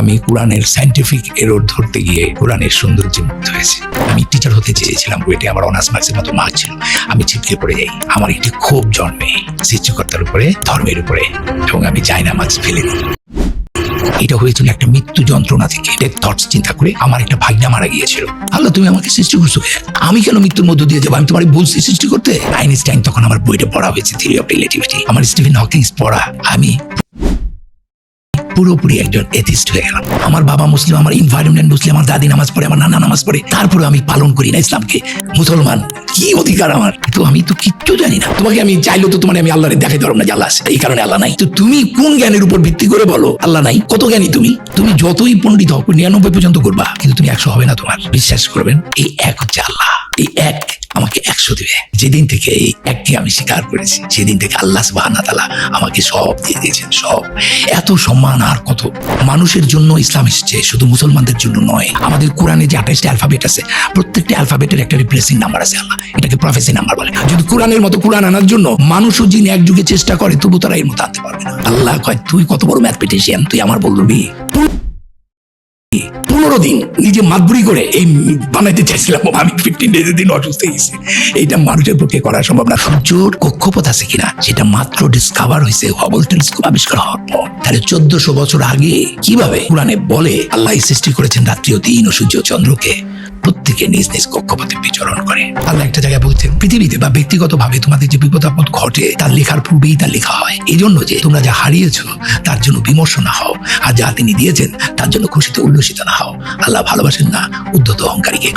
আমি কোরআনের scientific error ধরতে গিয়ে কোরআনের সৌন্দর্যে মুগ্ধ হয়েছি। আমি টিচার হতে চেয়েছিলাম, বুয়েটে আমার অনার্স মার্কসের মতো মার্ক ছিল। আমি ছিটকে পড়ে যাই, আমার একটি ক্ষোভ জন্মে সৃষ্টিকর্তার উপরে, ধর্মের উপরে, এবং আমি যাই না মার্কস ফেলে দিই। এটা হয়েছিল একটা মৃত্যু যন্ত্রণা থেকে, ডেথ থটস চিন্তা করে। আমার একটা ভাগ্না মারা গিয়েছিল। আল্লাহ, তুমি আমাকে সৃষ্টি করছো, আমি কেন মৃত্যুর মধ্য দিয়ে যাবো? আমি তোমার বলছি সৃষ্টি করতে। আইনস্টাইন তখন আমার বইটা পড়া হয়েছে, থিওরি অফ রিলেটিভিটি। আমার স্টিফেন হকিংস পড়া। আমি পুরোপুরি একজন এথিস্ট হয়ে গেলাম। আমার বাবা মুসলিম, আমার এনভায়রনমেন্ট মুসলিম, আমার দাদি নামাজ পড়ে, আমার নানা নামাজ পড়ে, তারপরে আমি পালন করি না ইসলামকে। মুসলমান, কি অধিকার আমার? তো আমি তো কিচ্ছু জানি না। তোমাকে আমি চাইলেও তো তোমার আমি আল্লাহরে দেখাইতে পারবো না যে আল্লাহ আছে, এই কারণে আল্লাহ নাই। তো তুমি কোন জ্ঞানের উপর ভিত্তি করে বলো আল্লাহ নাই? কত জ্ঞানী তুমি? তুমি যতই পণ্ডিত হোক 99 পর্যন্ত করবা, কিন্তু তুমি 100 হবে না। তোমার বিশ্বাস করবেন, এই এক হচ্ছে আল্লাহ। এই এক আমাকে 100 দিবে। যেদিন থেকে এই এককে আমি স্বীকার করেছি, সেদিন থেকে আল্লাহ সুবহানাহু ওয়া তাআলা আমাকে সব দিয়ে দিয়েছেন, সব। এত সম্মান আর কত! মানুষের জন্য ইসলাম এসেছে, শুধু মুসলমানদের জন্য নয়। আমাদের কোরআনে যে 28টা অ্যালফাবেট আছে, প্রত্যেকটা অ্যালফাবেটের একটা রিপ্লেসিং নাম্বার আছে। আল্লাহ এটাকে প্রফেসি নাম্বার বলে। যদি কোরআনের মতো কোরআন আনার জন্য মানুষও যিনি এক যুগে চেষ্টা করে, তবু তারা এর মতো আনতে পারবে না। আল্লাহ কয়, তুই কত বড় ম্যাথমেটিশিয়ান, তুই আমার বলবি? 15 দিন নিজে মাতবুরি করে এই বানাইতে চাইছিলাম, আমি 15 ডেজের দিন অসুস্থ হয়েছি। এইটা মানুষের পক্ষে করা সম্ভব না। সূর্যর কক্ষপথ আছে কিনা সেটা মাত্র ডিসকভার হয়েছে হাবল টেলিস্কোপ আবিষ্কার হওয়ার পর। তাহলে 1400 বছর আগে কিভাবে কোরআনে বলে আল্লাহ সৃষ্টি করেছেন রাত্রি ও দিন ও সূর্য চন্দ্রকে, প্রত্যেকে নিজ নিজ কক্ষপথে বিচরণ করে। আল্লাহ একটা জায়গায় বলছেন, পৃথিবীতে বা ব্যক্তিগতভাবে তোমাদের যে বিপদ আপদ ঘটে, তার লেখার পূর্বেই তার লেখা হয়। এই জন্য যে তোমরা যা হারিয়েছো তার জন্য বিমর্ষ না হও, আর যা তিনি দিয়েছেন তার জন্য খুশিতে উল্লসিত না হও। আল্লাহ ভালোবাসেন না উদ্ধত অহংকারীকে।